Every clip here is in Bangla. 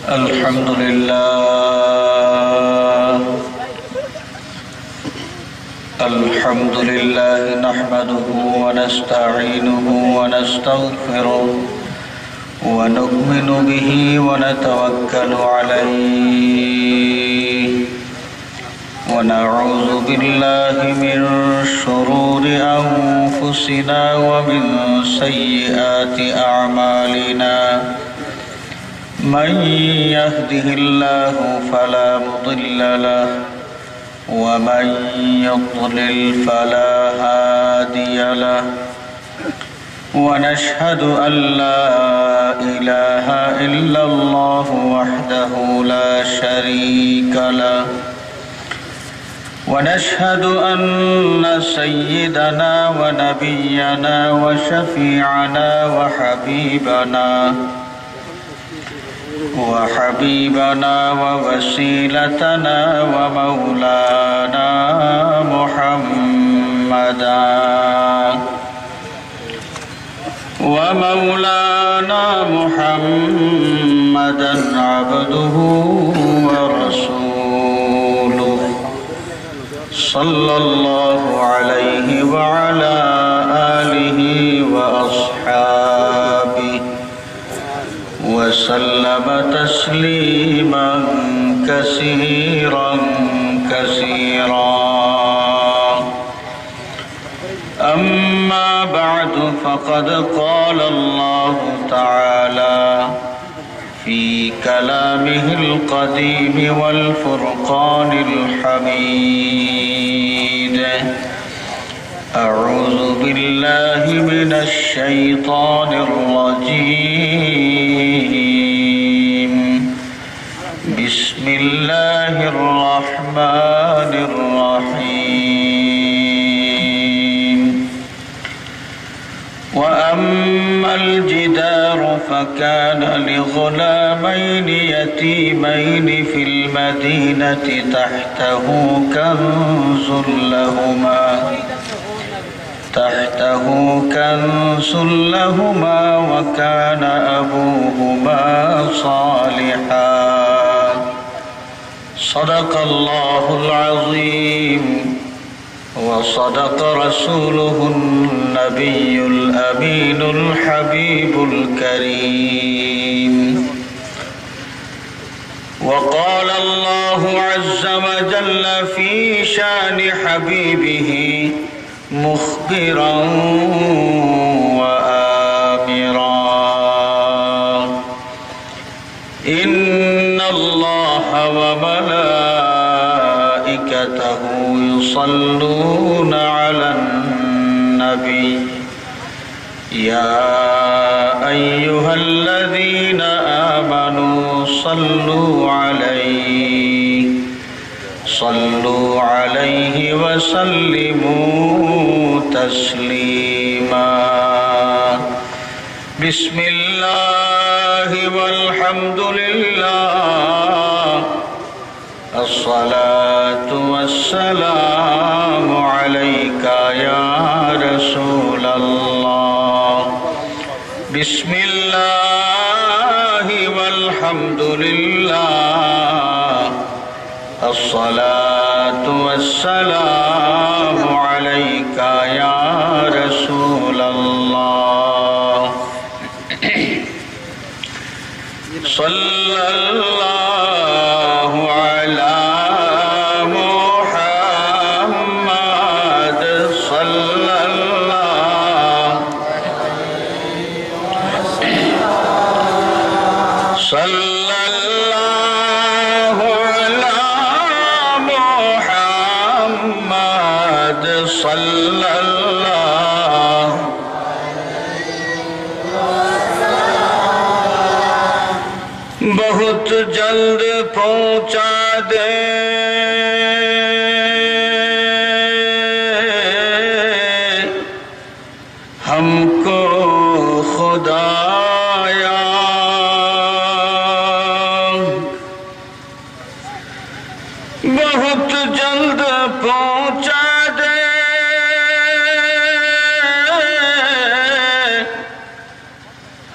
الحمد لله الحمد لله نحمده ونستعينه ونستغفره ونؤمن به ونتوكل عليه ونعوذ بالله من شرور أنفسنا ومن سيئات أعمالنا من يهده الله فلا مضل له ومن يضلل فلا هادي له ونشهد أن لا إله إلا الله وحده لا شريك له ونشهد أن سيدنا ونبينا وشفيعنا وحبيبنا ووسيلتنا ومولانا محمدا عبده ورسوله صلى الله عليه وعلى آله وأصحابه وسلم تسليما كثيرا أما بعد فقد قال الله تعالى في كلامه القديم والفرقان الحميد أعوذ بالله من الشيطان الرجيم بسم الله الرحمن الرحيم وأما الجدار فكان لغلامين يتيمين في المدينة تحته كنز لهما وكان أبوهما صالحا صدق الله العظيم وصدق رسوله النبي الأمين الحبيب الكريم وقال الله عز وجل في شان حبيبه مخبرا وآمرا إن الله وملائكته يصلون على النبي يا أيها الذين آمنوا صلوا عليه وسلموا تسليما بسم الله والحمد لله الصلاة والسلام عليك يا رسول الله بسم الله والحمد لله الصلاة والسلام عليك يا رسول الله صلى الله على محمد صلى الله सल्लल्लाहु बहुत जल्द पहुंचा दे हमको खुदाया बहुत जल्द पहुंचा दे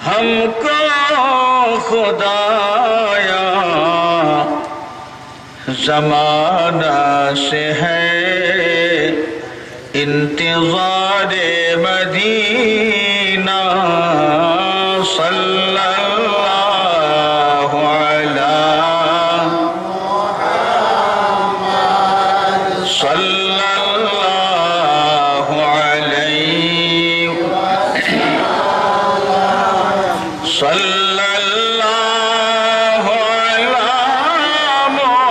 हमको खुदा आया ज़माना से है इंतज़ारे मदीना सल्लल्लाहु अलैहि सल्लल्लाहु अलैहि सल्लल्लाहु अला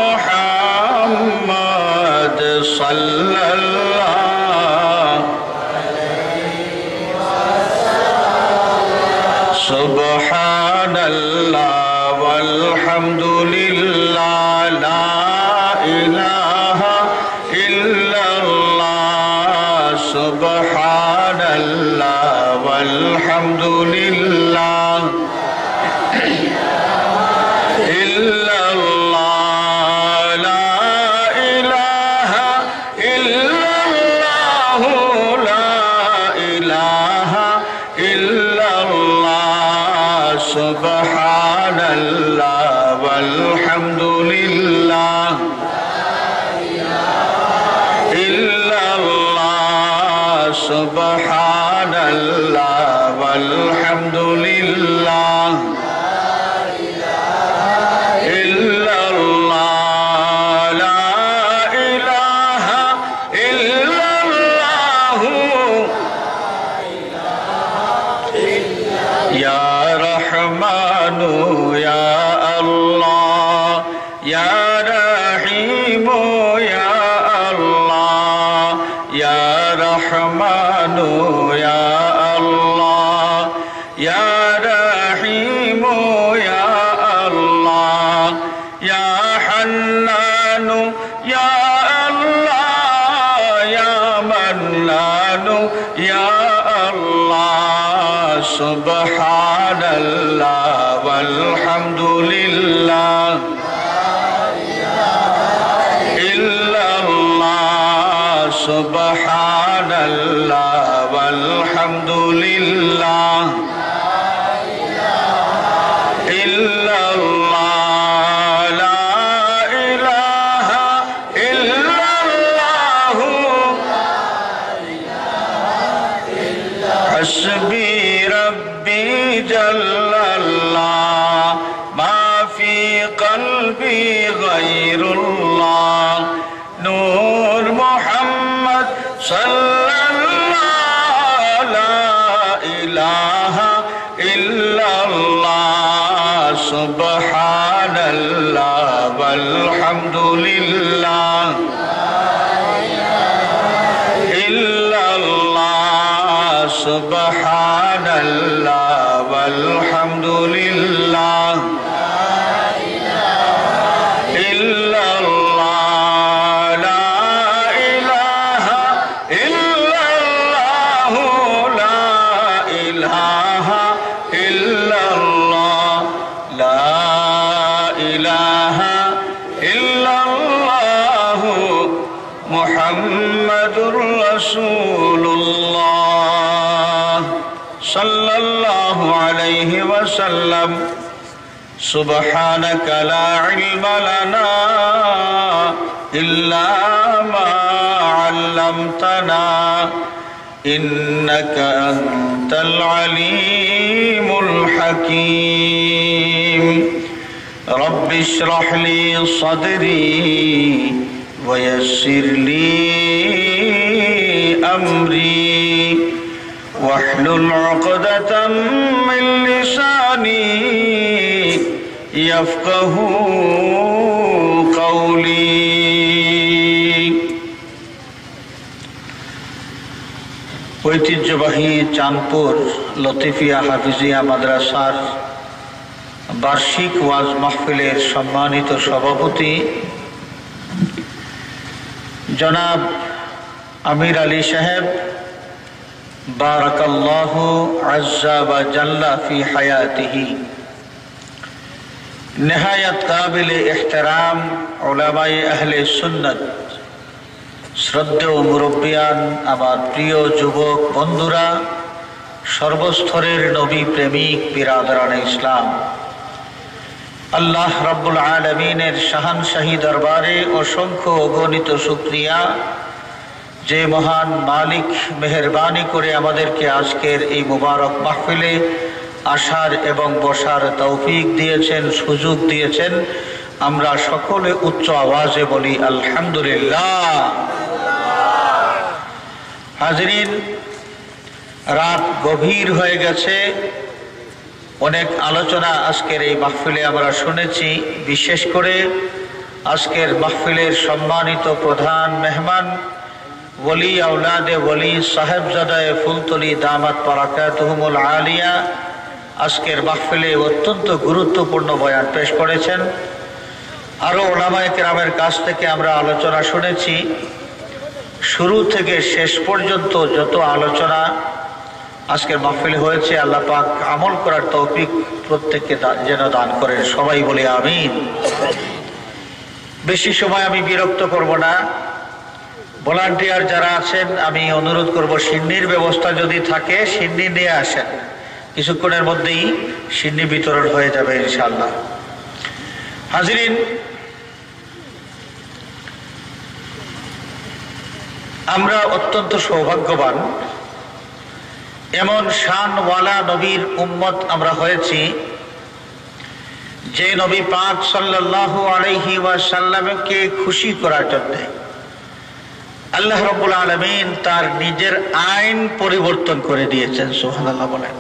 मुहम्मद सल्लल्लाहु सुब्हानल्लाह वल्हम्दुलिल्लाह ला इलाहा इल्लल्लाह सुब्हानल्लाह वल्हम्दुलिल्लाह इल्लल्लाह ला इलाहा इल्लल्लाह ला इलाहा इल्लल्लाह सुब्हानल्लाह वल्हम्दुलिल्लाह इल्लल्लाह सुब्हानल्लाह वल्हम्दुलिल्लाह इल्लल्लाह ला इलाहा इल्लल्लाह या रहमानु या अल्लाह या रहीमु या अल्लाह या रहमानु या अल्लाह या रहीमु या अल्लाह या हन्नानु या अल्लाह या मन्नानु या अल्लाह सुब्हानल्लाह वल्हम्दुलिल्लाह इल्लल्लाह सुब्हानल्लाह वल्हम्दुलिल्लाह इल्लल्लाह ला इलाहा इल्लल्लाह हस्बी रब्बी जल्लल्लाह मा फी क़ल्बी गैरुल्लाह नूर मोहम्मद सल्लल्लाहु ला इलाहा इल्लल्लाह सुब्हानल्लाह वल्हम्दुलिल्लाह इल्लल्लाह सुब्हानल्लाह वल्हम्दुलिल्लाह इल्लल्लाह ला इलाहा इल्लल्लाह ला इलाहा इल्लल्लाह ला इलाहा इल्लल्लाह मुहम्मदुर रसूलुल्लाह सल्लल्लाहु अलैहि वसल्लम सुब्हानक ला इल्म लना इल्ला मा अल्लमतना इन्नक अंतल अलीमुल हकीम रब्बि इश्रह ली सदरी वयस्सिर ली अम्री वहलुल उक़दतम मिन लिसानी यफ़क़हू क़ौली। ঐতিহ্যবাহী চাঁদপুর লতিফিয়া হাফিজিয়া মাদ্রাসার বার্ষিক ওয়াজ মাহফিলের সম্মানিত সভাপতি জনাব আমির আলী সাহেব, বারাকাল্লাহু আজ্জা ওয়া জাল্লা ফি হায়াতিহি। নেহায়াত কাবিলে ইহতিরাম উলামায়ে আহলে সুন্নাত, শ্রদ্ধেয় মুরব্বিয়ান, আমার প্রিয় যুবক বন্ধুরা, সর্বস্তরের নবী প্রেমিক বিরাদরানে ইসলাম, আল্লাহ রাব্বুল আলামিনের শাহানশাহী দরবারে অসংখ্য অগণিত শুকরিয়া, যে মহান মালিক মেহেরবানি করে আমাদেরকে আজকের এই মুবারক মাহফিলে আসার এবং বসার তৌফিক দিয়েছেন, সুযোগ দিয়েছেন। আমরা সকলে উচ্চ আওয়াজে বলি আলহামদুলিল্লাহ। হাজরিন, রাত গভীর হয়ে গেছে, অনেক আলোচনা আজকের এই মাহফিলে আমরা শুনেছি। বিশেষ করে আজকের মাহফিলের সম্মানিত প্রধান মেহমান ওলি আওলাদে ওলি সাহেবজাদায়ে ফুলতলি দামাত বারাকাতুহুমুল আলিয়া আজকের মাহফিলে অত্যন্ত গুরুত্বপূর্ণ বয়ান পেশ করেছেন। আরও ওলামায়ে কেরামের কাছ থেকে আমরা আলোচনা শুনেছি। শুরু থেকে শেষ পর্যন্ত যত আলোচনা আজকের মাহফিলে হয়েছে, আল্লাহ পাক আমল করার তৌফিক প্রত্যেককে যেন দান করেন। সবাই বলি আমিন। বেশি সময় আমি বিরক্ত করব না। ভলান্টিয়ার যারা আছেন, আমি অনুরোধ করব সিন্নির ব্যবস্থা যদি থাকে সিন্নি নিয়ে আসেন। কিছুক্ষণের মধ্যেই সিন্নি বিতরণ হয়ে যাবে ইনশাআল্লাহ। হাজরিন, আমরা অত্যন্ত সৌভাগ্যবান, এমন শানওয়ালা নবীর উম্মত আমরা হয়েছি যে নবী পাক সাল্লাল্লাহু আলাইহি ওয়াসাল্লামকে খুশি করার জন্য আল্লাহ রাব্বুল আলামিন তার নিজের আইন পরিবর্তন করে দিয়েছেন। সুবহানাল্লাহ বলেন।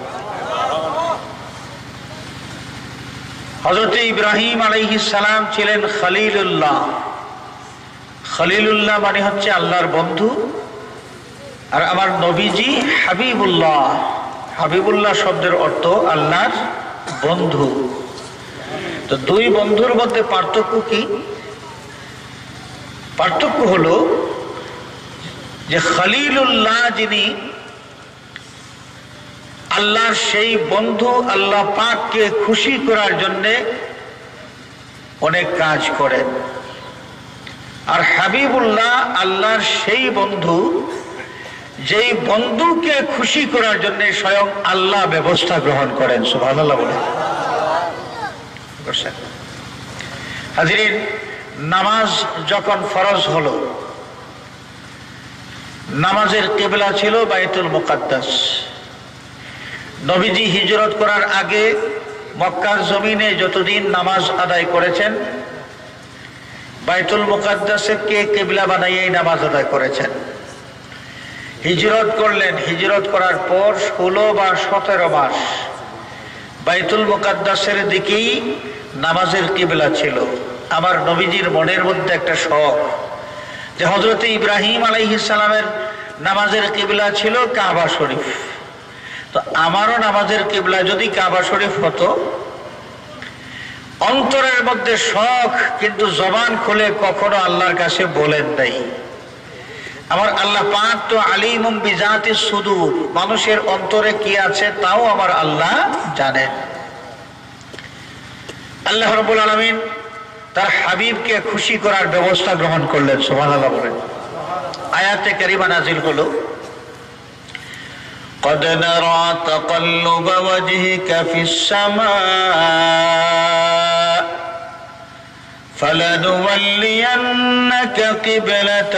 হযরত ইব্রাহিম আলাইহিস সালাম ছিলেন খলিলুল্লাহ। খলিলুল্লাহ মানে হচ্ছে আল্লাহর বন্ধু, আর আমার নবীজি হাবিবুল্লাহ। হাবিবুল্লাহ শব্দের অর্থ আল্লাহর বন্ধু। তো দুই বন্ধুর মধ্যে পার্থক্য কি? পার্থক্য হলো যে খলিলুল্লাহ যিনি আল্লাহর সেই বন্ধু, আল্লাহ পাককে খুশি করার জন্য অনেক কাজ করেন। আর হাবিবুল্লাহ আল্লাহর সেই বন্ধু যেই বন্ধুকে খুশি করার জন্য স্বয়ং আল্লাহ ব্যবস্থা গ্রহণ করেন। সুবহানাল্লাহ বলেন। হাজরিন, নামাজ যখন ফরজ হলো, নামাজের কিবলা ছিল বাইতুল মুকাদ্দাস। নবীজি হিজরত করার আগে মক্কার জমিনে যতদিন নামাজ আদায় করেছেন, বাইতুল মুকাদ্দাসকে কিবলা বানাইয়েই নামাজ আদায় করেছেন। হিজরত করলেন, হিজরত করার পর 16 বা 17 মাস বাইতুল মুকাদ্দাসের দিকেই নামাজের কিবলা ছিল। আমার নবীজির মনের মধ্যে একটা শখ যে হযরত ইব্রাহিম আলাইহিস সালামের নামাজের কিবলা ছিল কাবা শরীফ, তো আমারও নামাজের কিবলা যদি কাবা শরীফ হতো। অন্তরের মধ্যে শখ, কিন্তু জবান খুলে কখনো আল্লাহর কাছে বলেন নাই। আমার আল্লাহ পাক তো আলিমুম বিজাতিস সুদূর, মানুষের অন্তরে কি আছে তাও আমার আল্লাহ জানেন। আল্লাহ রাব্বুল আলামিন তার হাবিবকে খুশি করার ব্যবস্থা গ্রহণ করলেন। সুবহানাল্লাহ বলেন। আয়াতে কারিমা নাজিল হলো, قد نرى تقلب وجهك في السماء فلنولينك قبلة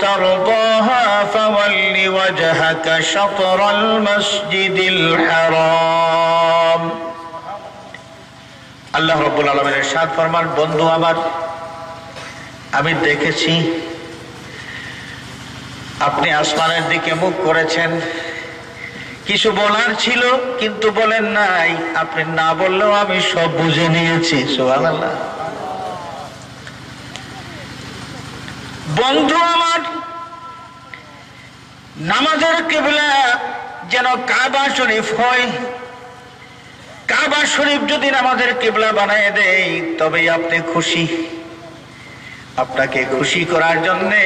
ترضاها فول وجهك شطر المسجد الحرام। আল্লাহ রাব্বুল আলামিন ইরশাদ ফরমান, বন্ধু আমার, আমি দেখেছি আপনি আসমানের দিকে মুখ করেছেন। কিছু বলার ছিল কিন্তু বলেন নাই, আপনি না বললেও আমি সব বুঝে নিয়েছি। সুবহানাল্লাহ। বন্ধু আমার, নামাজের কিবলা যেন কাবা শরীফ হয়। কাবা শরীফ যদি নামাজের কিবলা বানায় দেয় তবে আপনি খুশি। আপনাকে খুশি করার জন্যে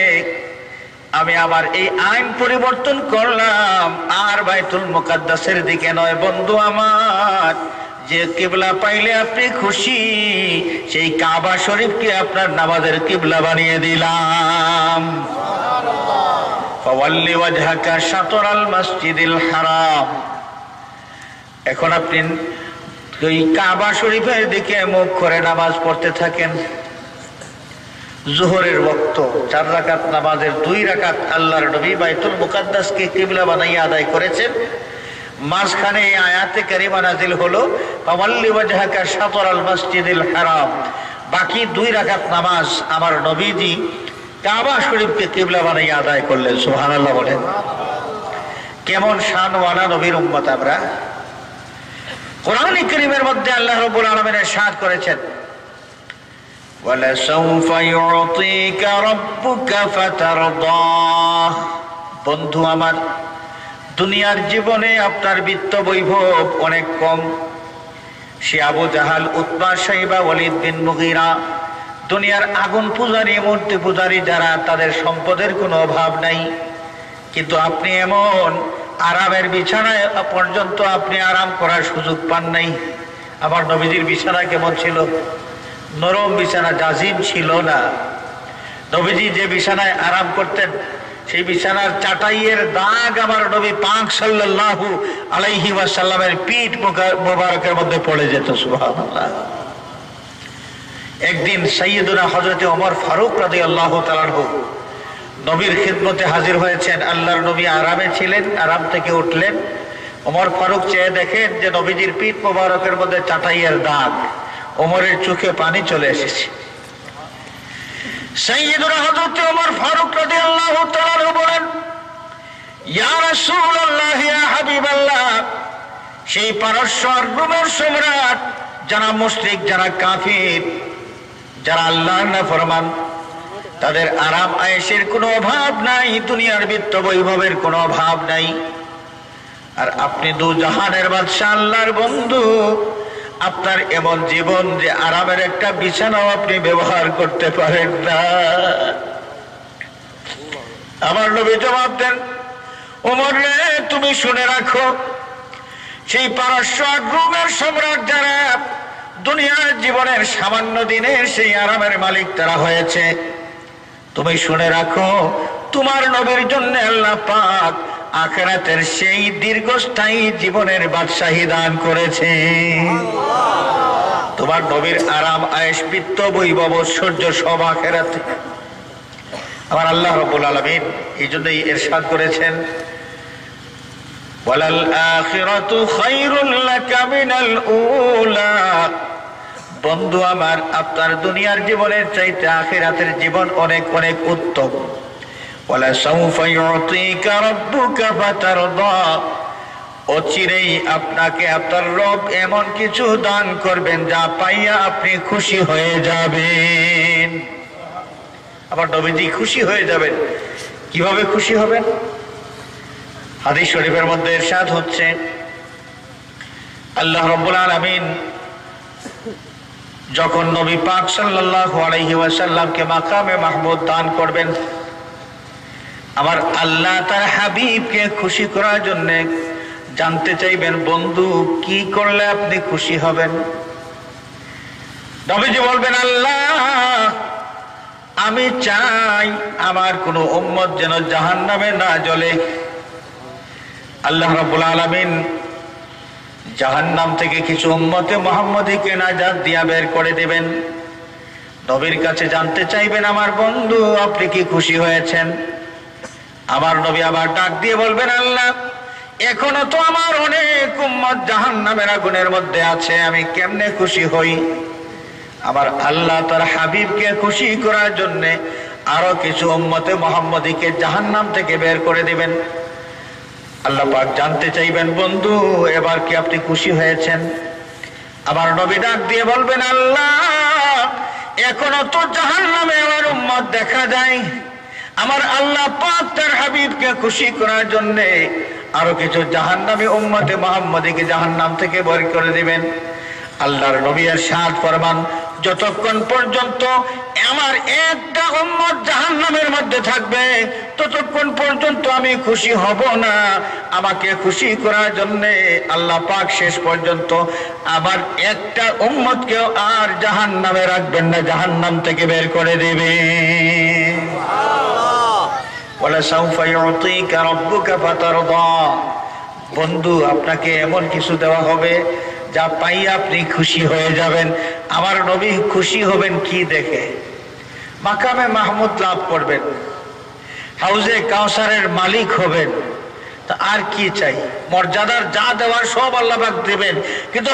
আমি আমার এই আইন পরিবর্তন করলাম, আর বাইতুল মুকাদ্দাসের দিকে নয়। বন্ধু আমার, যে কিবলা পাইলে আপনি খুশি, সেই কাবা শরীফকে আপনার নামাজের কিবলা বানিয়ে দিলাম। ফাওয়াল্লি ওয়াজহাকা শাতরাল মসজিদিল হারাম। এখন আপনি ওই কাবা শরীফের দিকে মুখ করে নামাজ পড়তে থাকেন। জোহরের ওয়াক্ত 4 রাকাত নামাজের 2 রাকাত আল্লাহর নবী বাইতুল মুকাদ্দাসকে কিবলা বানাইয়া আদায় করেছেন। মাঝখানে এই আয়াতে কারিমা নাজিল হলো, ফাওয়াল্লি ওয়াজহাকা শাতরাল মসজিদিল হারাম। বাকি 2 রাকাত নামাজ আমার নবীজি কাবা শরীফকে কিবলা বানাইয়া আদায় করলেন। সুবহানাল্লাহ বলেন। কেমন শানওয়ালা নবীর উম্মত আমরা। কোরআন কারীমের মধ্যে আল্লাহ রাব্বুল আলামিন ইরশাদ করেছেন, ওয়ালাসাউফা ইউতিকা রাব্বুকা ফাতারদাহ। বন্ধু আমার, দুনিয়ার জীবনে আপনার বিত্ত বৈভব অনেক কম। সে আবু জাহাল, উতবা, শাইবা, ওয়ালিদ বিন মুগীরা, দুনিয়ার আগুন পূজারী, মূর্তি পূজারী যারা, তাদের সম্পদের কোনো অভাব নাই। কিন্তু আপনি এমন আরামের বিছানায় পর্যন্ত আপনি আরাম করার সুযোগ পান নাই। আমার নবীজির বিছানা কেমন ছিল? নরম বিছানা, জাজিম ছিল না। নবীজি যে বিছানায় আরাম করতেন সেই বিছানার চাটাইয়ের দাগ আমার নবী পাক সাল্লাল্লাহু আলাইহি ওয়াসাল্লামের পিঠ মোবারকের মধ্যে পড়ে যেত। সুবহানাল্লাহ। একদিন সাইয়্যিদুনা হযরত ওমর ফারুক রাদিয়াল্লাহু তাআলা আনহু নবীর খিদমতে হাজির হয়েছেন। আল্লাহর নবী আরামে ছিলেন, আরাম থেকে উঠলেন। ওমর ফারুক চেয়ে দেখেন যে নবীজির পিঠ মোবারকের মধ্যে চাটাইয়ের দাগ। ওমরের চোখে পানি চলে এসেছে। সাইয়্যিদুনা হযরত ওমর ফারুক রাদিয়াল্লাহু তাআলা আনহু বলেন, ইয়া রাসূলুল্লাহ, ইয়া হাবিবাল্লাহ, সেই পারস্য আর রোমের সম্রাট যারা মুশরিক, যারা কাফির, যারা আল্লাহর নাফরমান, তাদের আরাম আয়েশের কোনো অভাব নাই, দুনিয়ার বিত্ত বৈভবের কোনো অভাব নাই। আর আপনি দু জাহানের বাদশা আল্লাহর বন্ধু, আপনার এমন জীবন যে আরামের একটা বিছানাও আপনি ব্যবহার করতে পারেন না। আমার নবী জবাব দেন, ওমর রে, তুমি শুনে রাখো, সেই পারস্য রোমের সম্রাট যারা দুনিয়ার জীবনের সামান্য দিনের সেই আরামের মালিক তারা হয়েছে, তুমি শুনে রাখো, তোমার নবীর জন্য আল্লাহ পাক আখিরাতের সেই দীর্ঘস্থায়ী জীবনের বাদশাহী দান করেছে। তোমার নবীর আরাম আয়েশ, বিত্ত বৈভব, ঐশ্বর্য সব আখিরাতে। আমার আল্লাহ রাব্বুল আলামিন এই জন্যই ইরশাদ করেছেন, ওয়ালাল আখিরাতু খায়রুল লাকা মিনাল উলা। বন্ধু আমার, আপনার দুনিয়ার জীবনের চাইতে আখিরাতের জীবন অনেক অনেক উত্তম। ওয়ালাসাউফা ইউতিকা রাব্বুকা ফাতারদা। অচিরেই আপনাকে আপনার রব এমন কিছু দান করবেন যা পাইয়া আপনি খুশি হয়ে যাবেন। আমার নবীজি খুশি হয়ে যাবেন। কিভাবে খুশি হবেন? হাদিস শরীফের মধ্যে ইরশাদ হচ্ছে, আল্লাহ রাব্বুল আলামিন যখন নবী পাক সাল্লাল্লাহু আলাইহি ওয়াসাল্লামকে মাকামে মাহমুদ দান করবেন, আমার আল্লাহ তার হাবিবকে খুশি করার জন্য জানতে চাইবেন, বন্ধু কি করলে আপনি খুশি হবেন? নবীজি বলবেন, আল্লাহ, আমি চাই আমার কোন উম্মত যেন জাহান্নামে না জ্বলে। আল্লাহ রাব্বুল আলামিন জাহান্নাম থেকে কিছু উম্মতে মুহাম্মদীকে নাজাত দিয়া বের করে দিবেন। নবীর কাছে জানতে চাইবেন, আমার বন্ধু আপনি কি খুশি হয়েছেন? আমার নবী আবার ডাক দিয়ে বলবেন, আল্লাহ, এখনো তো আমার অনেক উম্মত জাহান্নামের আগুনের মধ্যে আছে, আমি কেমনে খুশি হই? আমার আল্লাহ তার হাবিবকে খুশি করার জন্য আরো কিছু উম্মতে মুহাম্মদীকে জাহান্নাম থেকে বের করে দিবেন। আল্লাহ পাক জানতে চাইবেন, বন্ধু এবার কি আপনি খুশি হয়েছেন? আমার নবী ডাক দিয়ে বলবেন, আল্লাহ, এখনো তো জাহান্নামে আমার উম্মত দেখা যায়। আমার আল্লাহ পাক তার হাবিবকে খুশি করার জন্য আরো কিছু জাহান্নামী উম্মতে মুহাম্মদীকে জাহান্নাম থেকে বের করে দিবেন। আল্লাহর নবী ইরশাদ ফরমান, যতক্ষণ পর্যন্ত আমার একটা উম্মত জাহান্নামের মধ্যে থাকবে ততক্ষণ পর্যন্ত আমি খুশি হব না। আমাকে খুশি করার জন্য আল্লাহ পাক শেষ পর্যন্ত আমার একটা উম্মতকেও আর জাহান্নামে রাখবেন না, জাহান্নাম থেকে বের করে দেবে। ওয়ালাসাউফা ইউতিকা রাব্বুকা ফাতারদা। বন্ধু আপনাকে এমন কিছু দেওয়া হবে যা পাই আপনি খুশি হয়ে যাবেন। আমার নবী খুশি হবেন কি দেখে? মাকামে মাহমুদ লাভ করবেন, হাউজে কাউসারের মালিক হবেন, তা আর কি চাই? মর্যাদার যা দেওয়ার সব আল্লাহ পাক দেবেন। কিন্তু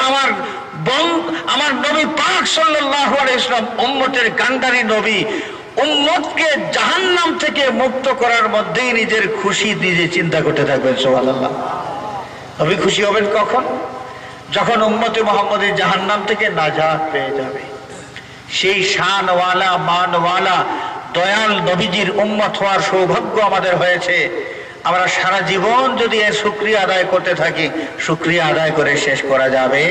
আমার নবী পাক সাল্লাল্লাহু আলাইহি ওয়াসাল্লাম উম্মতের কান্ডারি নবী, উম্মতকে জাহান্নাম থেকে মুক্ত করার মধ্যেই নিজের খুশি নিজে চিন্তা করতে থাকবেন। সুবহানাল্লাহ। নবী খুশি হবেন কখন? যখন উম্মতে মুহাম্মদী জাহান্নাম থেকে নাজাত পেয়ে যাবে। সেই শানওয়ালা মানওয়ালা দয়াল নবীজির উম্মত হওয়ার সৌভাগ্য আমাদের হয়েছে। আমরা সারা জীবন যদি এর শুকরিয়া আদায় করতে থাকি, শুকরিয়া আদায় করে শেষ করা যাবে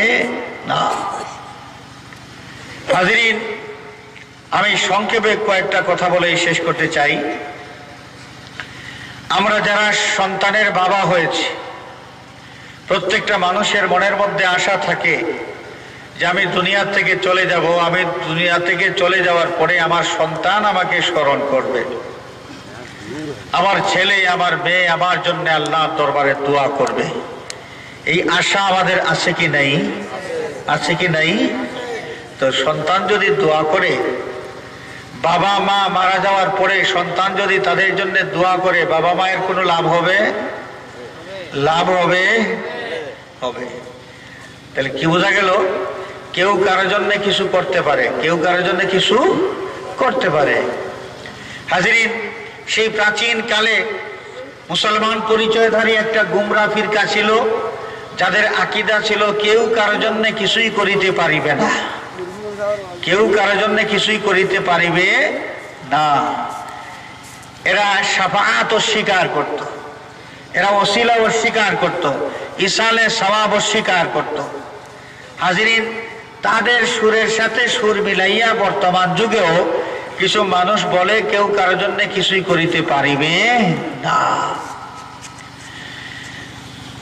না। হাজিরিন, আমি সংক্ষেপে কয়েকটা কথা বলে শেষ করতে চাই। আমরা যারা সন্তানের বাবা হয়েছি, প্রত্যেকটা মানুষের মনের মধ্যে আশা থাকে যে আমি দুনিয়া থেকে চলে যাব, আমি দুনিয়া থেকে চলে যাওয়ার পরে আমার সন্তান আমাকে স্মরণ করবে, আমার ছেলে আমার মেয়ে আমার জন্য আল্লাহর দরবারে দোয়া করবে। এই আশা আমাদের আছে কি নাই? আছে কি নাই? তো সন্তান যদি দোয়া করে, বাবা মা মারা যাওয়ার পরে সন্তান যদি তাদের জন্য দোয়া করে, বাবা মায়ের কোনো লাভ হবে? লাভ হবে? হবে। তাহলে কি বোঝা গেল? কেউ কারোর জন্য কিছু করতে পারে, কেউ কারোর জন্য কিছু করতে পারে। হাজিরিন, সেই প্রাচীন কালে মুসলমান পরিচয়ধারী একটা গুমরা ফিরকা ছিল, যাদের আকীদা ছিল কেউ কারোর জন্য কিছুই করিতে পারিবে না, কেউ কারোর জন্য কিছুই করিতে পারিবে না। এরা শাফাআত অস্বীকার করত, এরা ওসিলা অস্বীকার করত, ইসালে সওয়াব অস্বীকার করত। হাজিরিন, তাদের সুরের সাথে সুর মিলাইয়া বর্তমান যুগেও কিছু মানুষ বলে কেউ কারোর জন্য কিছুই করিতে পারিবে না।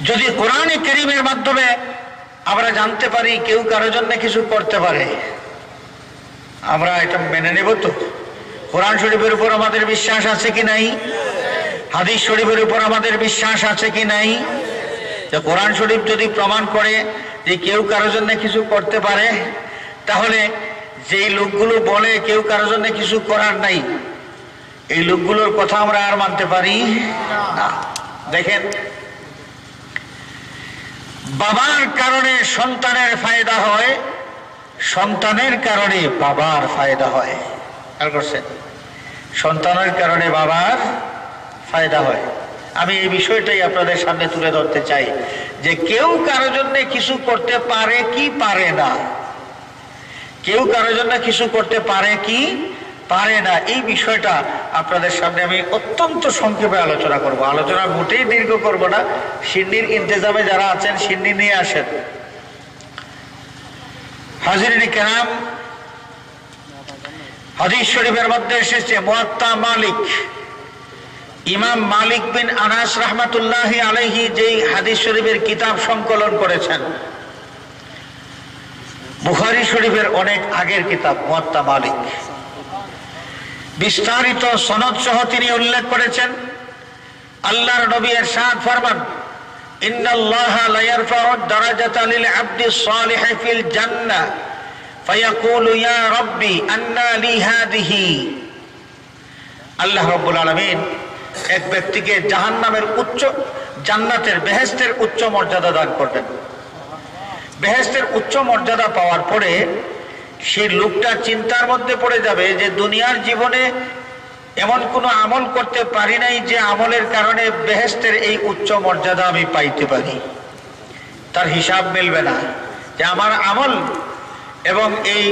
যদি কোরআনে কারীমের মাধ্যমে আমরা জানতে পারি কেউ কারোর জন্য কিছু করতে পারে, আমরা এটা মেনে নেব তো? কোরআন শরীফের উপর আমাদের বিশ্বাস আছে কি নাই? হাদিস শরীফের উপর আমাদের বিশ্বাস আছে কি নাই? যে কোরআন শরীফ যদি প্রমাণ করে যে কেউ কারোর জন্য কিছু করতে পারে, তাহলে যেই লোকগুলো বলে কেউ কারোর জন্য কিছু করার নাই, এই লোকগুলোর কথা আমরা আর মানতে পারি না। দেখেন, বাবার কারণে সন্তানের ফায়দা হয়, সন্তানের কারণে বাবার ফায়দা হয়। খেয়াল করছেন? সন্তানের কারণে বাবার ফায়দা হয়। আমি এই বিষয়টাই আপনাদের সামনে তুলে ধরতে চাই যে কেউ কারোর জন্য কিছু করতে পারে কি পারে না, কেউ কারোর জন্য কিছু করতে পারে কি পারে না, এই বিষয়টা আপনাদের সামনে আমি অত্যন্ত সংক্ষেপে আলোচনা করব। আলোচনা মোটেই দীর্ঘ করব না। সিন্নির ইন্তজামে যারা আছেন সিন্নি নিয়ে আসেন। হাজিরিন কেরাম, হাদিস শরীফের মধ্যে এসেছে মুয়াত্তা মালিক, ইমাম মালিক বিন আনাস রাহমাতুল্লাহি আলাইহি যেই হাদিস শরীফের কিতাব সংকলন করেছেন, বুখারী শরীফের অনেক আগের কিতাব মুয়াত্তা মালিক, বিস্তারিত সনদ সহ তিনি উল্লেখ করেছেন। আল্লাহর নবী ইরশাদ ফরমান, ইন্নাল্লাহা লা ইয়ারফাউ দারাজাতা লিল আবদিস সালিহি ফিল জান্নাহ ফায়াকুলু ইয়া রাব্বি আন্না লি হাদিহি। আল্লাহ রাব্বুল আলামিন এক ব্যক্তিকে জাহান্নামের উচ্চ, জান্নাতের বেহেশতের উচ্চ মর্যাদা দান করবেন। বেহেশতের উচ্চ মর্যাদা পাওয়ার পরে সেই লোকটা চিন্তার মধ্যে পড়ে যাবে যে দুনিয়ার জীবনে এমন কোনো আমল করতে পারি নাই যে আমলের কারণে বেহেশতের এই উচ্চ মর্যাদা আমি পাইতে পারি। তার হিসাব মিলবে না যে আমার আমল এবং এই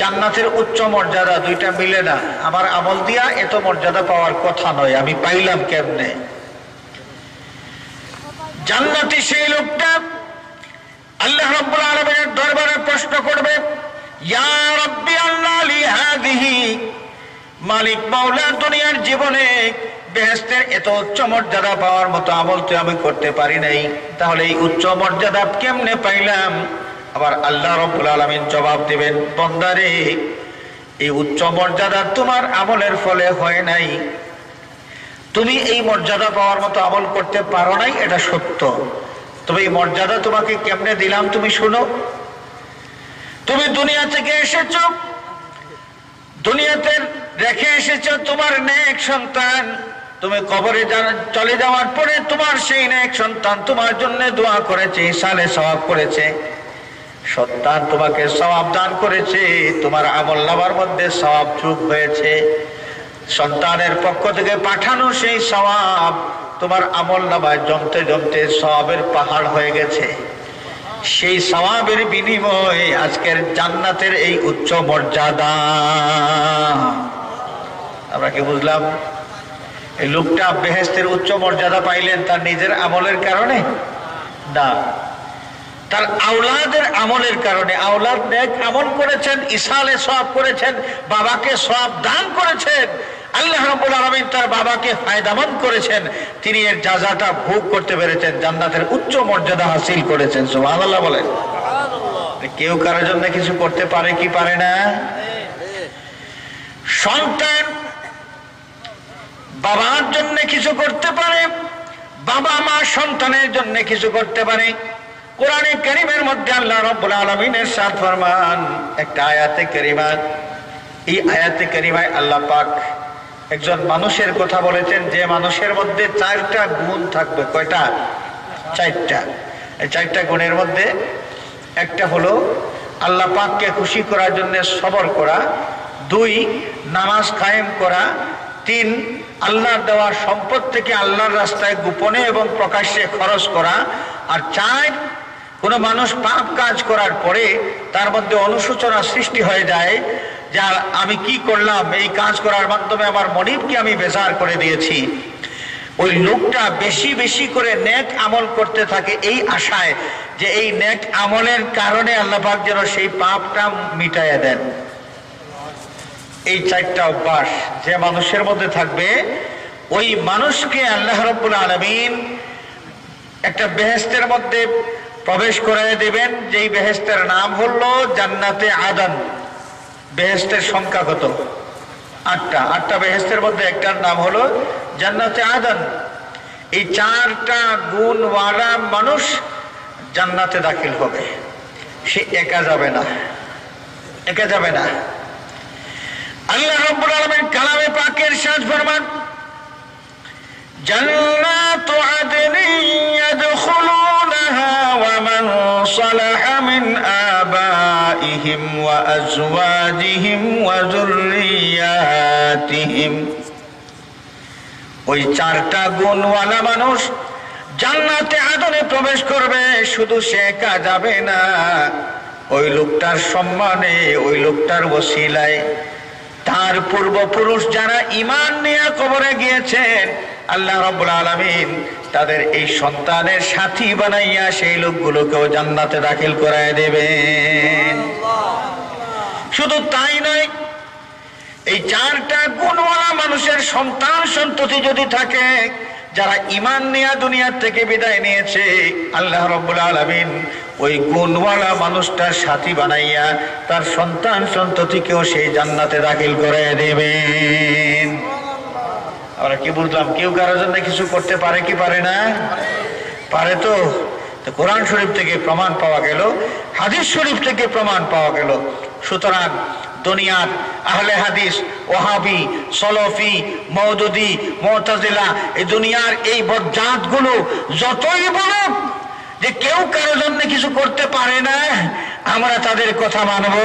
জান্নাতের উচ্চ মর্যাদা দুইটা মিলে না, আমার আমল দিয়া এত মর্যাদা পাওয়ার কথা নয়, আমি পাইলাম কেমনে? জান্নাতি সেই লোকটা আল্লাহ রাব্বুল আলামিনের দরবারে প্রশ্ন করবে, ইয়া রাব্বি আন্না লি হাদিহি। মালিক মাওলা, দুনিয়ার জীবনে বেহেশতের এত উচ্চ মর্যাদা পাওয়ার মতো আমল তো আমি করতে পারি নাই, তাহলে এই উচ্চ মর্যাদা কেমনে পাইলাম? আবার আল্লাহ রাব্বুল আলামিন জবাব দিবেন, বান্দারে, এই উচ্চ মর্যাদা তোমার আমলের ফলে হয় নাই, তুমি এই মর্যাদা পাওয়ার মতো আমল করতে পারো নাই, এটা সত্য। তবে এই মর্যাদা তোমাকে কেমনে দিলাম তুমি শুনো। তুমি দুনিয়া থেকে এসেছো, দুনিয়াতে রেখে এসেছো তোমার নেক সন্তান। তুমি কবরে চলে যাওয়ার পরে তোমার সেই নেক সন্তান তোমার জন্য দোয়া করেছে, ইসালে সওয়াব করেছে। সন্তান তোমাকে সওয়াব দান করেছে, তোমার আমলনামার মধ্যে সওয়াব যোগ হয়েছে। সন্তানের পক্ষ থেকে পাঠানো সেই সওয়াব তোমার আমলনামায় জমতে জমতে সওয়াবের পাহাড় হয়ে গেছে। সেই সওয়াবের বিনিময়ে আজকের জান্নাতের এই উচ্চ মর্যাদা। আমরা কি বুঝলাম? এই লোকটা বেহেশতের উচ্চ মর্যাদা পাইলেন তার নিজের আমলের কারণে না, তার আওলাদের আমলের কারণে। আওলাদ নেক আমল করেছেন, ইসালে সওয়াব করেছেন, বাবাকে সওয়াব দান করেছেন। আল্লাহ রাব্বুল আলামিন তার বাবাকে ফায়দামন্দ করেছেন, তিনি এর জাযাটা ভোগ করতে পেরেছেন, জান্নাতের উচ্চ মর্যাদা হাসিল করেছেন। সুবহানাল্লাহ বলেন। কেউ কারোর জন্য কিছু করতে পারে কি পারে না? সন্তান বাবার জন্য কিছু করতে পারে, বাবা মা সন্তানের জন্য কিছু করতে পারে। কোরআনে কারীমের মধ্যে আল্লাহ রাব্বুল আলামিন ইরশাদ ফরমান একটা আয়াতে কারীমা। এই আয়াতে কারীমায় আল্লাহ পাক একজন মানুষের কথা বলেছেন, যে মানুষের মধ্যে 4টা গুণ থাকবে। কয়টা? 4টা। এই 4টা গুণের মধ্যে একটা হলো আল্লাহ পাককে খুশি করার জন্য সবর করা, 2 নামাজ কায়েম করা, 3 আল্লাহর দেওয়া সম্পদ থেকে আল্লাহর রাস্তায় গোপনে এবং প্রকাশ্যে খরচ করা, আর 4 কোনো মানুষ পাপ কাজ করার পরে তার মধ্যে অনুশোচনা সৃষ্টি হয়ে যায় যে আমি কি করলাম, এই কাজ করার মাধ্যমে আমার মনিবকে আমি বেজার করে দিয়েছি। ওই লোকটা বেশি বেশি করে নেক আমল করতে থাকে এই আশায় যে এই নেক আমলের কারণে আল্লাহ পাক যেন সেই পাপটা মিটাইয়া দেন। এই 4টা অভ্যাস যে মানুষের মধ্যে থাকবে, ওই মানুষকে আল্লাহ রাব্বুল আলামিন একটা বেহেশতের মধ্যে প্রবেশ করায় দেবেন, যেই বেহেশতের নাম হলো জান্নাতে আদন। বেহেশতের সংখ্যা কত? 8টা। 8টা বেহেশতের মধ্যে একটার নাম হলো জান্নাতে আদন। এই 4টা গুণওয়ালা মানুষ জান্নাতে দাখিল হবে। সে একা যাবে না, একা যাবে না। আল্লাহ রাব্বুল আলামিন কালামে পাকে ইরশাদ ফরমান, জান্নাতু আদনিন ইয়াদখুলুনাহা ওয়া মান সালাহা মিন আবাইহিম ওয়া আজওয়াজিহিম ওয়া যুররিয়াতিহিম। ওই 4টা গুণওয়ালা মানুষ জান্নাতে আদনে প্রবেশ করবে। শুধু সে একা যাবে না, ওই লোকটার সম্মানে, ওই লোকটার ওসিলায় তার পূর্বপুরুষ যারা ঈমান নিয়ে কবরে গিয়েছেন, আল্লাহ রাব্বুল আলামিন তাদের এই সন্তানের সাথী বানাইয়া সেই লোকগুলোকেও জান্নাতে দাখিল করায় দেবেন। শুধু তাই নয়, এই 4টা গুণওয়ালা মানুষের সন্তান সন্ততি যদি থাকে, যারা ঈমান নিয়ে দুনিয়া থেকে বিদায় নিয়েছে, আল্লাহ রাব্বুল আলামিন ওই গুণওয়ালা মানুষটার সাথী বানাইয়া তার সন্তান সন্ততিকেও সেই জান্নাতে দাখিল করে দেবেন। আমরা কি বুঝলাম? কেউ কারোর জন্য কিছু করতে পারে কি পারে না? পারে তো। কোরআন শরীফ থেকে প্রমাণ পাওয়া গেল, হাদিস শরীফ থেকে প্রমাণ পাওয়া গেল। সুতরাং দুনিয়ার আহলে হাদিস, ওয়াহাবি, সলফি, মওদুদি, মুতাজিলা, এই দুনিয়ার এই বদজাতগুলো যতই বলুক যে কেউ কারোর জন্য কিছু করতে পারে না, আমরা তাদের কথা মানব?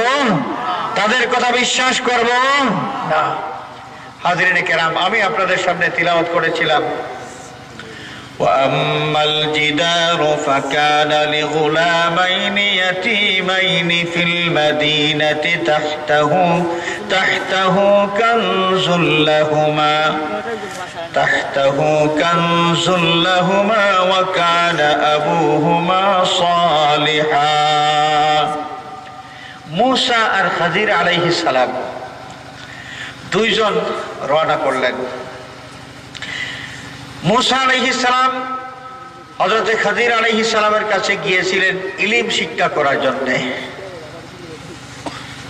তাদের কথা বিশ্বাস করব না। হাজরিনে কেরাম, আমি আপনাদের সামনে তিলাওয়াত করেছিলাম, وَأَمَّا الْجِدَارُ فَكَانَ لِغُلَامَيْنِ يَتِيمَيْنِ فِي الْمَدِينَةِ تَحْتَهُ كَنْزٌ لَهُمَا وَكَانَ أَبُوهُمَا صَالِحًا। মূসা আর খাজির আলাইহিস সালাম দুইজন রওনা করলেন। মূসা আলাইহিস সালাম হযরত খাজির আলাইহিস সালামের কাছে গিয়েছিলেন ইলম শিক্ষা করার জন্য।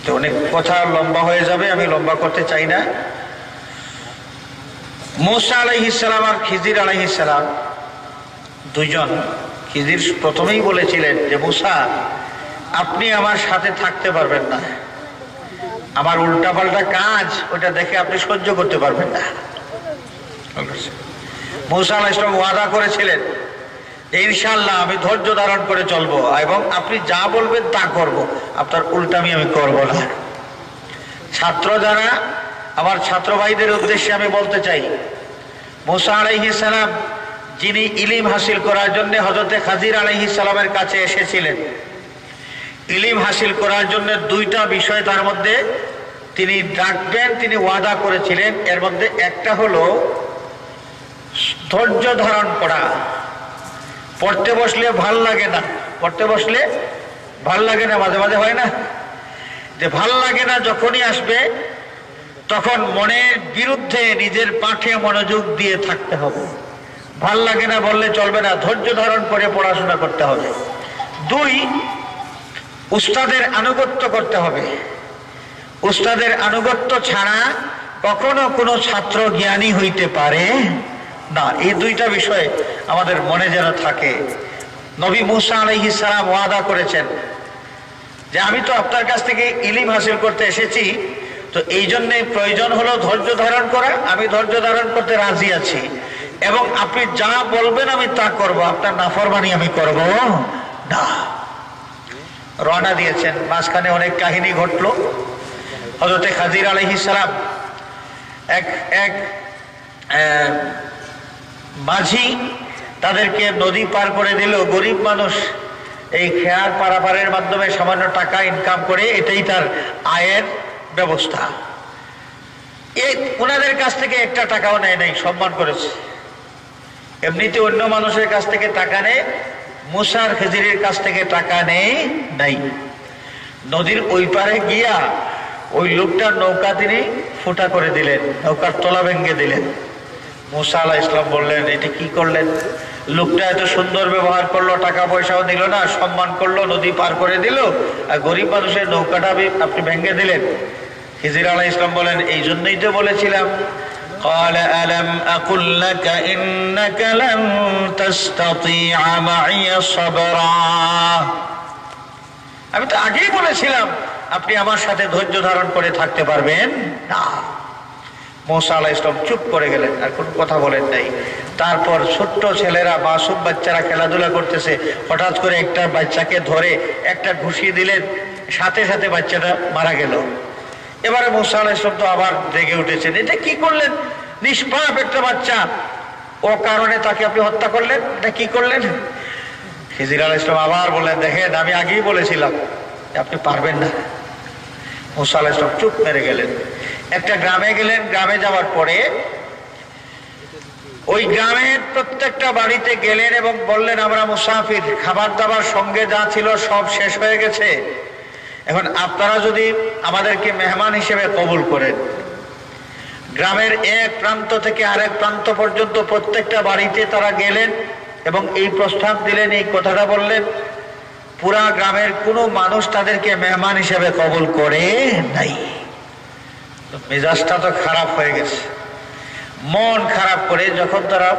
তো অনেক কথা লম্বা হয়ে যাবে, আমি লম্বা করতে চাই না। মূসা আলাইহিস সালাম আর খিজির আলাইহিস সালাম দুইজন খিজির প্রথমেই বলেছিলেন যে মূসা, আপনি আমার সাথে থাকতে পারবেন না, আমার উল্টাপাল্টা কাজ ওটা দেখে আপনি সহ্য করতে পারবেন না। মূসা আলাইহিস সালাম ওয়াদা করেছিলেন যে ইনশাআল্লাহ আমি ধৈর্য ধারণ করে চলবো এবং আপনি যা বলবেন তা করব, আপনার উল্টামি আমি করব না। ছাত্র যারা, আমার ছাত্র ভাইদের উদ্দেশ্যে আমি বলতে চাই, মূসা আলাইহিস সালাম যিনি ইলম হাসিল করার জন্য হযরতে খাজির আলাইহিস সালামের কাছে এসেছিলেন, ইলম হাসিল করার জন্য দুইটা বিষয় তার মধ্যে তিনি ডাকবেন, তিনি ওয়াদা করেছিলেন। এর মধ্যে একটা হলো ধৈর্য ধারণ করা। পড়তে বসলে ভাল লাগে না, পড়তে বসলে ভাল লাগে না, মাঝে মাঝে হয় না যে ভাল লাগে না, যখনই আসবে তখন মনের বিরুদ্ধে নিজের পাঠে মনোযোগ দিয়ে থাকতে হবে। ভাল লাগে না বললে চলবে না, ধৈর্য ধারণ করে পড়াশোনা করতে হবে। দুই, উস্তাদের আনুগত্য করতে হবে। উস্তাদের আনুগত্য ছাড়া কখনো কোনো ছাত্র জ্ঞানী হইতে পারে না। এই দুইটা বিষয় আমাদের মনে যেন থাকে। নবী মূসা আলাইহিস সালাম ওয়াদা করেছেন যে আমি তো আপনার কাছ থেকে ইলম হাসিল করতে এসেছি, তো এই জন্যে প্রয়োজন হলো ধৈর্য ধারণ করা। আমি ধৈর্য ধারণ করতে রাজি আছি এবং আপনি যা বলবেন আমি তা করব, আপনার নাফরমানি আমি করব না। রওনা দিয়েছেন, মাঝখানে অনেক কাহিনী ঘটলো। হযরতে খাজির আলাইহিস সালাম এক মাঝি তাদেরকে নদী পার করে দিল। গরিব মানুষ, এই খেয়ার পারাপারের মাধ্যমে সামান্য টাকা ইনকাম করে, এটাই তার আয়ের ব্যবস্থা। ওনাদের কাছ থেকে একটা টাকাও নেয় নাই, সম্মান করেছে। এমনিতে অন্য মানুষের কাছ থেকে টাকা নেয়, মূসার খিজিরের কাছ থেকে টাকা নেই নাই। নদীর ওই পারে গিয়া ওই লোকটার নৌকা তিনি ফুটা করে দিলেন, নৌকার তলা ভেঙে দিলেন। মূসা আলাইহিস সালাম বললেন, এটা কি করলেন? লোকটা এত সুন্দর ব্যবহার করলো, টাকা পয়সাও দিল না, সম্মান করলো, নদী পার করে দিল, আর গরিব মানুষের নৌকাটা আপনি ভেঙে দিলেন। খিজির আলাইহিস সালাম বলেন, এই জন্যই তো বলেছিলাম, قال ألم أقل لك إنك لن تستطيع معي صبرا, আমি তো আগেই বলেছিলাম আপনি আমার সাথে ধৈর্য ধারণ করে থাকতে পারবেন না। মূসা আলাইহিস সালাম চুপ করে গেলেন, আর কোনো কথা বলেন নাই। তারপর ছোট্ট ছেলেরা, মাসুম বাচ্চারা খেলাধুলা করতেছে, হঠাৎ করে একটা বাচ্চাকে ধরে একটা ঘুষি দিলেন, সাথে সাথে বাচ্চাটা মারা গেল। এবারে মূসা আলাইহিস সালাম তো আবার জেগে উঠেছেন, এটা কি করলেন? নিষ্পাপ একটা বাচ্চা, ও কারণে তাকে আপনি হত্যা করলেন, এটা কি করলেন? খিজির আলাইহিস সালাম আবার বললেন, দেখেন আমি আগেই বলেছিলাম আপনি পারবেন না। মূসা আলাইহিস সালাম চুপ মেরে গেলেন। একটা গ্রামে গেলেন, গ্রামে যাওয়ার পরে ওই গ্রামের প্রত্যেকটা বাড়িতে গেলেন এবং বললেন, আমরা মুসাফির, খাবার দাবার সঙ্গে যা ছিল সব শেষ হয়ে গেছে, এখন আপনারা যদি আমাদেরকে মেহমান হিসেবে কবুল করেন। গ্রামের এক প্রান্ত থেকে আরেক প্রান্ত পর্যন্ত প্রত্যেকটা বাড়িতে তারা গেলেন এবং এই প্রস্তাব দিলেন, এই কথাটা বললেন। পুরা গ্রামের কোনো মানুষ তাদেরকে মেহমান হিসেবে কবুল করে নাই। মেজাজটা তো খারাপ হয়ে গেছে। মন খারাপ করে যখন তারা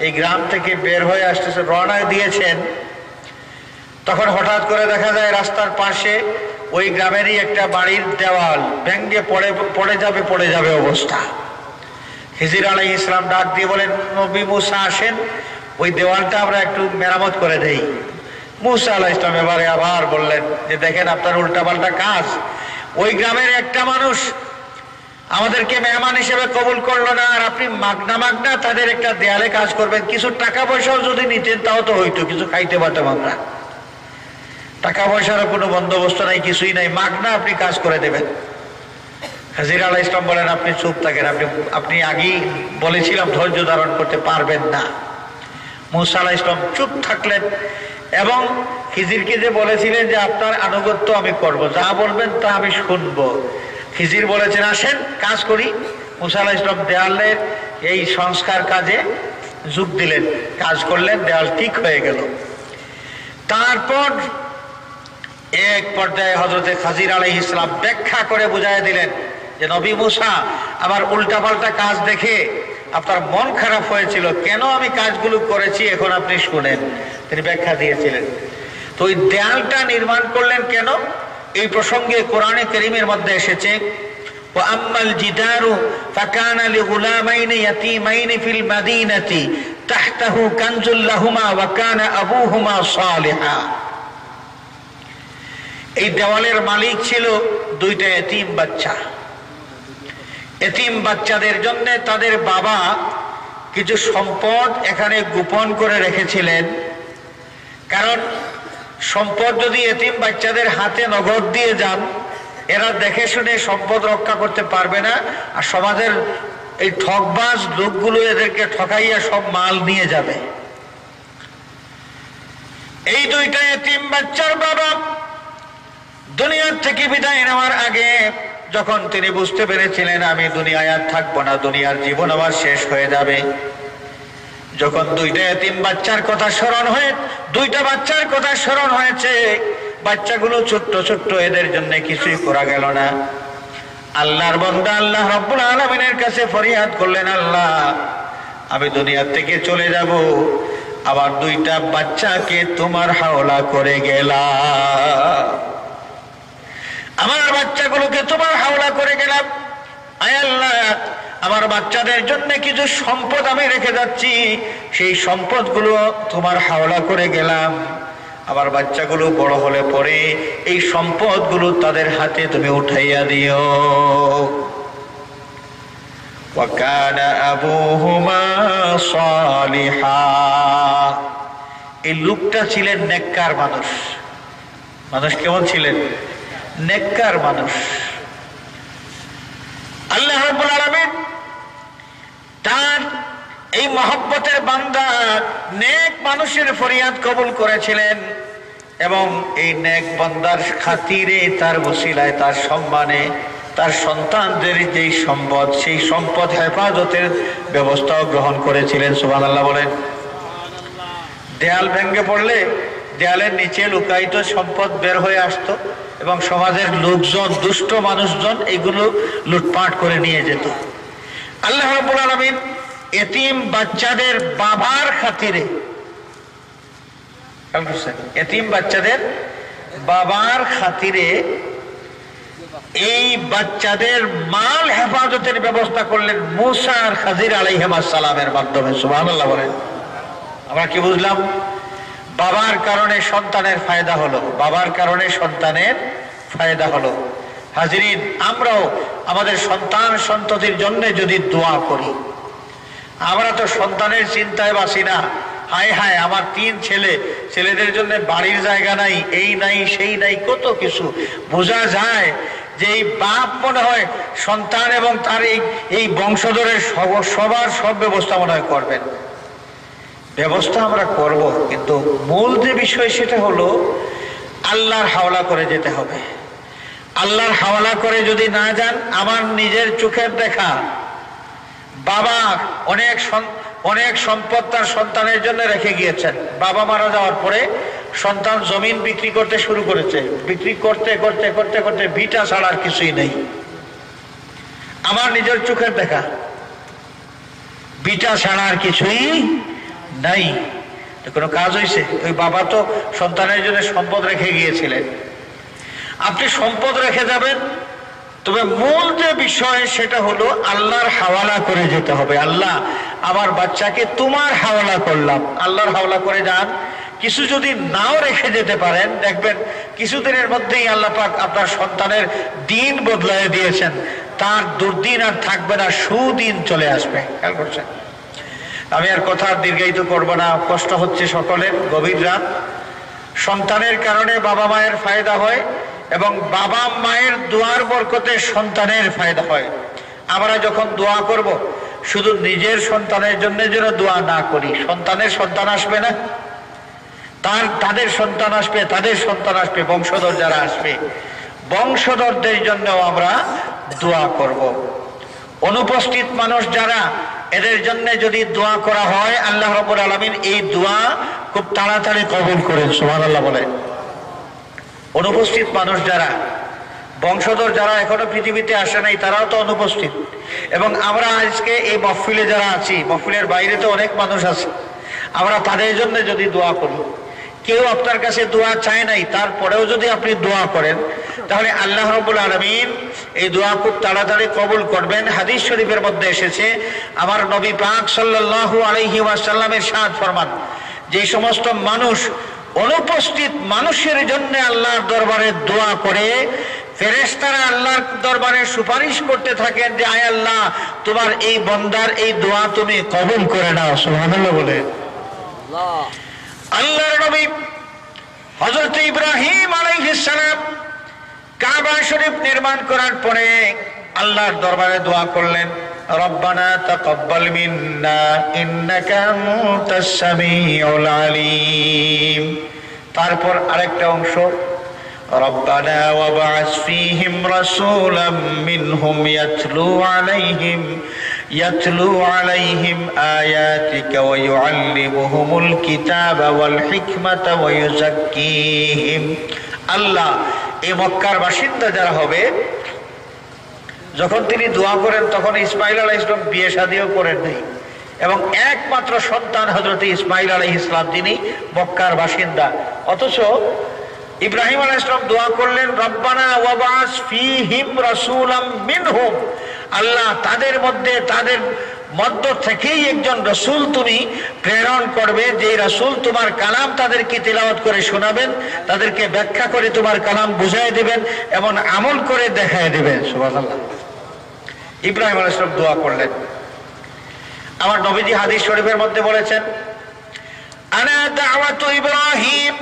এই গ্রাম থেকে বের হয়ে আসতেছে, রওনা দিয়েছেন, তখন হঠাৎ করে দেখা যায় রাস্তার পাশে ওই গ্রামেরই একটা বাড়ির দেওয়াল ভেঙে পড়ে যাবে অবস্থা। খিজির আলাইহিস সালাম ডাক দিয়ে বলেন, নবী মূসা আসেন, ওই দেওয়ালটা আমরা একটু মেরামত করে দেই। মূসা আলাইহিস সালাম এবারে আবার বললেন যে দেখেন আপনার উল্টাপাল্টা কাজ, ওই গ্রামের একটা মানুষ আমাদেরকে মেহমান হিসেবে কবুল করলো না, আর আপনি মাগনা তাদের একটা দেয়ালে কাজ করবেন। কিছু টাকা পয়সাও যদি নিতেন তাও তো হইতো, কিছু খাইতে পারতাম আমরা। টাকা পয়সারও কোনো বন্দোবস্ত নাই, কিছুই নাই, মাগনা আপনি কাজ করে দেবেন। খিজির আলাইহিস সালাম বলেন, আপনি চুপ থাকেন, আপনি আগেই বলেছিলাম ধৈর্য ধারণ করতে পারবেন না। মূসা আলাইহিস সালাম চুপ থাকলেন এবং খিজিরকে যে বলেছিলেন যে আপনার আনুগত্য আমি করব, যা বলবেন তা আমি শুনবো। খিজির বলেছেন আসেন কাজ করি। মূসা আলাইহিস সালাম দেয়ালের এই সংস্কার কাজে যোগ দিলেন, কাজ করলেন, দেয়াল ঠিক হয়ে গেল। তারপর এক পর্যায়ে হযরতে খাজির আলাইহিস সালাম ব্যাখ্যা করে বুঝাই দিলেন যে নবী মূসা, আমার উল্টাপাল্টা কাজ দেখে আপনার মন খারাপ হয়েছিল, কেন আমি কাজগুলো করেছি এখন আপনি শুনেন। তিনি ব্যাখ্যা দিয়েছিলেন। তো ওই দেয়ালটা নির্মাণ করলেন কেন, এই প্রসঙ্গে কোরআনে কারীমের মধ্যে এসেছে ওয়া আম্মাল জিদারু ফাকানা লিগুলামাইনি ইয়াতীমাইনি ফিল মাদিনাতি তাহতাহু কানজুল লাহুমা ওয়া কানা আবুহুমা সালিহা। এই দেওয়ালের মালিক ছিল দুইটা এতিম বাচ্চা। এতিম বাচ্চাদের জন্য তাদের বাবা কিছু সম্পদ এখানে গোপন করে রেখেছিলেন, কারণ সম্পদ যদি এতিম বাচ্চাদের হাতে নগদ দিয়ে যান, এরা দেখে শুনে সম্পদ রক্ষা করতে পারবে না, আর সমাজের এই ঠকবাজ লোকগুলো এদেরকে ঠকাইয়া সব মাল নিয়ে যাবে। এই দুইটা এতিম বাচ্চার বাবা দুনিয়ার থেকে বিদায় নেওয়ার আগে যখন তিনি বুঝতে পেরেছিলেন আমি দুনিয়ায় আর থাকবো না, দুনিয়ার জীবন আমার শেষ হয়ে যাবে, যখন দুইটা এতিম বাচ্চার কথা স্মরণ হয়েছে, বাচ্চাগুলো ছোট্ট ছোট্ট, এদের জন্য কিছুই করা গেল না। আল্লাহর বান্দা আল্লাহ রাব্বুল আলামিনের কাছে ফরিয়াদ করলেন, আল্লাহ আমি দুনিয়া থেকে চলে যাব, আবার দুইটা বাচ্চাকে তোমার হাওলা করে গেলাম, আমার বাচ্চাগুলোকে তোমার হাওলা করে গেলাম। আয় আল্লাহ, আমার বাচ্চাদের জন্য কিছু সম্পদ আমি রেখে যাচ্ছি, সেই সম্পদগুলো তোমার হাওলা করে গেলাম, আমার বাচ্চাগুলো বড় হলে পরে এই সম্পদগুলো তাদের হাতে তুমি উঠাইয়া দিও। ওয়া কানা আবুহুমা সালিহা। এই লোকটা ছিলেন নেককার মানুষ। মানুষ কেমন ছিলেন? নেককার মানুষ। আল্লাহ রাব্বুল আলামিন তার এই মহব্বতের বান্দা নেক মানুষের ফরিয়াদ কবুল করেছিলেন, এবং এই নেক বান্দার খাতিরে, তার ওসিলায়, তার সম্মানে তার সন্তানদের যেই সম্পদ, সেই সম্পদ হেফাজতের ব্যবস্থাও গ্রহণ করেছিলেন। সুবহানাল্লাহ বলেন। দেয়াল ভেঙে পড়লে দেয়ালের নিচে লুকায়িত সম্পদ বের হয়ে আসতো, এবং সমাজের লোকজন, দুষ্ট মানুষজন এগুলো লুটপাট করে নিয়ে যেত। আল্লাহ রাব্বুল আলামিন এতিম বাচ্চাদের বাবার খাতিরে, এতিম বাচ্চাদের বাবার খাতিরে এই বাচ্চাদের মাল হেফাজতের ব্যবস্থা করলেন মূসা আর খাজির আলাইহিস সালামের মাধ্যমে। সুবহানাল্লাহ বলেন। আমরা কি বুঝলাম? বাবার কারণে সন্তানের ফায়দা হলো, বাবার কারণে সন্তানের ফায়দা হলো। হাজিরিন, আমরাও আমাদের সন্তান সন্ততির জন্য যদি দোয়া করি, আমরা তো সন্তানের চিন্তায় বাসি না, হায় হায় আমার 3 ছেলে, ছেলেদের জন্য বাড়ির জায়গা নাই, এই নাই সেই নাই, কত কিছু বোঝা যায় যে এই বাপ মনে হয় সন্তান এবং তার এই বংশধরের সবার সব ব্যবস্থা মনে হয় করবেন। ব্যবস্থা আমরা করব, কিন্তু মূল যে বিষয় সেটা হলো আল্লাহর হাওলা করে যেতে হবে। আল্লাহর হাওলা করে যদি না যান, আমার নিজের চোখের দেখা বাবা অনেক সম্পদ তার সন্তানের জন্য রেখে গিয়েছেন। বাবা মারা যাওয়ার পরে সন্তান জমিন বিক্রি করতে শুরু করেছে, বিক্রি করতে করতে করতে করতে ভিটা ছাড়া আর কিছুই নেই। আমার নিজের চোখের দেখা, ভিটা ছাড়া আর কিছুই নাই। কোনো কাজ হয়েছে? ওই বাবা তো সন্তানের জন্য সম্পদ রেখে গিয়েছিলেন। আপনি সম্পদ রেখে যাবেন, তবে মূল যে বিষয় সেটা হলো আল্লাহর হাওয়ালা করে যেতে হবে। আল্লাহ আমার বাচ্চাকে তোমার হাওয়ালা করলাম, আল্লাহর হাওয়ালা করে যান। কিছু যদি নাও রেখে যেতে পারেন, দেখবেন কিছুদিনের মধ্যেই আল্লাহ পাক আপনার সন্তানের দিন বদলায় দিয়েছেন, তার দুর্দিন আর থাকবে না, সুদিন চলে আসবে। খেয়াল করছেন? আমি আর কথা দীর্ঘায়িত করব না, কষ্ট হচ্ছে সকলের, গভীর রাত। সন্তানের কারণে বাবা মায়ের ফায়দা হয়, এবং বাবা মায়ের দোয়ার বরকতে সন্তানের ফায়দা হয়। আমরা যখন দোয়া করব, শুধু নিজের সন্তানের জন্য যেন দোয়া না করি। সন্তানের সন্তান আসবে না, তাদের সন্তান আসবে, তাদের সন্তান আসবে, বংশধর যারা আসবে, বংশধরদের জন্যও আমরা দোয়া করব। অনুপস্থিত মানুষ যারা, এদের জন্য যদি দোয়া করা হয়, আল্লাহ রাব্বুল আলামিন এই দোয়া খুব তাড়াতাড়ি কবুল করেন। সুবহানাল্লাহ বলেন। অনুপস্থিত মানুষ যারা, বংশধর যারা এখনো পৃথিবীতে আসে নাই, তারাও তো অনুপস্থিত। এবং আমরা আজকে এই মাহফিলে যারা আছি, মাহফিলের বাইরে তো অনেক মানুষ আছে, আমরা তাদের জন্য যদি দোয়া করি, কেউ আপনার কাছে দোয়া চায় নাই, তারপরেও যদি আপনি দোয়া করেন তাহলে আল্লাহ রাব্বুল আলামিন এই দোয়া খুব তাড়াতাড়ি কবুল করবেন। হাদিস শরীফের মধ্যে এসেছে, আমার নবী পাক সাল্লাল্লাহু আলাইহি ওয়াসাল্লাম ইরশাদ ফরমান, যে সমস্ত মানুষ অনুপস্থিত মানুষের জন্য আল্লাহর দরবারে দোয়া করে, ফেরেশতারা আল্লাহর দরবারে সুপারিশ করতে থাকেন যে আয় আল্লাহ, তোমার এই বান্দার এই দোয়া তুমি কবুল করে নাও। সুবহানাল্লাহ বলে। আল্লাহর নবী হযরত ইব্রাহিম আলাইহিস সালাম কাবা শরীফ নির্মাণ করার পরে আল্লাহর দরবারে দোয়া করলেন, রব্বানা তাকাব্বাল মিন্না ইন্নাকা আনতাস সামিউল আলিম। তারপর আরেকটা অংশ, রব্বানা ওয়াবআস ফীহিম রাসূলাম মিনহুম ইয়াতলু আলাইহিম আয়াতিকা ওয়া ইউআল্লিমুহুমুল কিতাবা ওয়াল হিকমাতা ওয়া ইউযাক্কিহিম। আল্লাহ, এই মক্কার বাসিন্দা যারা হবে, যখন তিনি দোয়া করেন তখন ইসমাইল আলাইহিস সালাম বিয়ে শাদীও করেন নাই, এবং একমাত্র সন্তান হযরত ইসমাইল আলাইহিস সালাম, তিনি মক্কার বাসিন্দা। অথচ ইব্রাহিম আলাইহিস সালাম দোয়া করলেন, রব্বানা ওয়াবআস ফীহিম রাসূলাম মিনহুম, আল্লাহ তাদের মধ্যে, তাদের মধ্য থেকেই একজন রাসূল তুমি প্রেরণ করবে, যে রাসূল তোমার কালাম তাদেরকে তিলাওয়াত করে শোনাবেন, তাদেরকে ব্যাখ্যা করে তোমার কালাম বুঝাই দিবেন এবং আমল করে দেখায় দিবেন। সুবহানাল্লাহ। ইব্রাহিম আলাইহিস সালাম দোয়া করলেন। আমার নবীজি হাদিস শরীফের মধ্যে বলেছেন, আনা দাওয়াতু ইব্রাহিম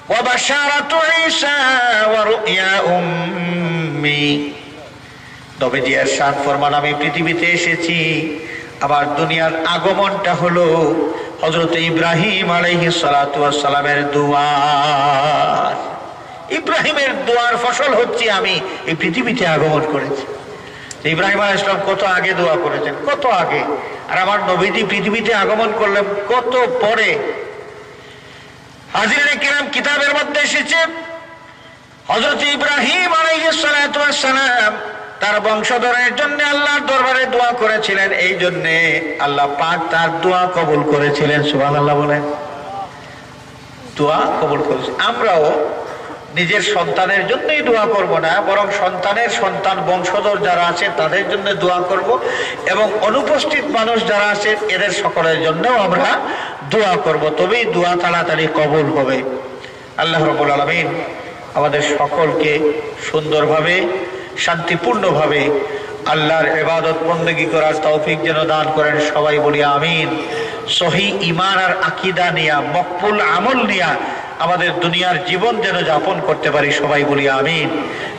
ওয়া বাশারাতু ঈসা ওয়া রুইয়া উম্মি। নবীজি ইরশাদ ফরমান, আমি পৃথিবীতে এসেছি, আমার দুনিয়ার আগমনটা হলো হযরত ইব্রাহিম আলাইহিস সালাতু ওয়াস সালামের দোয়া। ইব্রাহিমের দোয়ার ফসল হচ্ছে আমি এই পৃথিবীতে আগমন করেছি। ইব্রাহিম আলাইহিস সালাম কত আগে দোয়া করেছেন, কত আগে, আর আমার নবীজি পৃথিবীতে আগমন করলেন কত পরে। হাজিরিনে কিরাম, কিতাবের মধ্যে এসেছে হযরত ইব্রাহিম আলাইহিস সালাতু ওয়াস সালাম তার বংশধরের জন্য আল্লাহর দরবারে দোয়া করেছিলেন, এই জন্য আল্লাহ পাক তার দোয়া কবুল করেছিলেন। সুবহানাল্লাহ বলেন। দোয়া কবুল করেছে। আমরাও নিজের সন্তানের জন্যই দোয়া করব না, বরং সন্তানের সন্তান বংশধর যারা আছে তাদের জন্য দোয়া করব, এবং অনুপস্থিত মানুষ যারা আছে এদের সকলের জন্যও আমরা দোয়া করব, তবেই দোয়া তাড়াতাড়ি কবুল হবে। আল্লাহ রাব্বুল আলামিন আমাদের সকলকে সুন্দরভাবে, শান্তিপূর্ণভাবে আল্লাহর ইবাদত বন্দেগী করার তৌফিক যেন দান করেন। সবাই বলি আমিন। সহি ঈমান আর আকীদা নিয়া, মকবুল আমল নিয়া আমাদের দুনিয়ার জীবন যেন যাপন করতে পারি। সবাই বলি আমিন।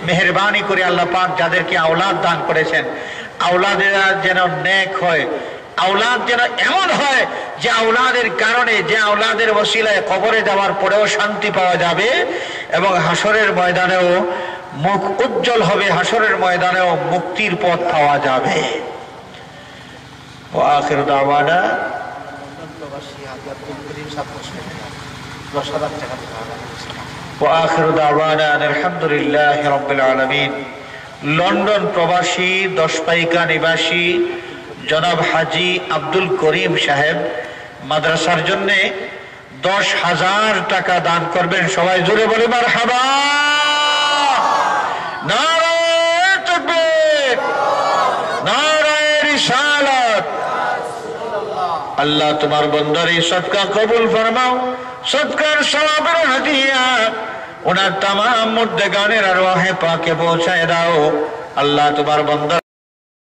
মেহেরবানি করে আল্লাহ পাক যাদেরকে আওলাদ দান করেছেন, আওলাদেরা যেন নেক হয়, আওলাদ যেন এমন হয় যে আওলাদের কারণে, যে আওলাদের ওসিলায় কবরে যাওয়ার পরেও শান্তি পাওয়া যাবে এবং হাসরের ময়দানেও মুখ উজ্জ্বল হবে, হাসরের ময়দানেও মুক্তির পথ পাওয়া যাবে। ওয়া আখিরু দাওয়ানা আলহামদুলিল্লাহি রাব্বিল আলামিন। লন্ডন প্রবাসী দশপাইকা নিবাসী জনাব হাজী আব্দুল করিম সাহেব মাদ্রাসার জন্য 10,000 টাকা দান করবেন। সবাই জোরে বলে মারহাবা। নারায়ে তাকবীর, নারায়ে রিসালাত। আল্লাহ তোমার বান্দার এই সদকা কবুল ফরমাও, সদকার সওয়াবের হাদিয়া ওনার তামাম মুর্দেগানের আরওয়াহে পাকে পৌঁছায় দাও। আল্লাহ তোমার বান্দা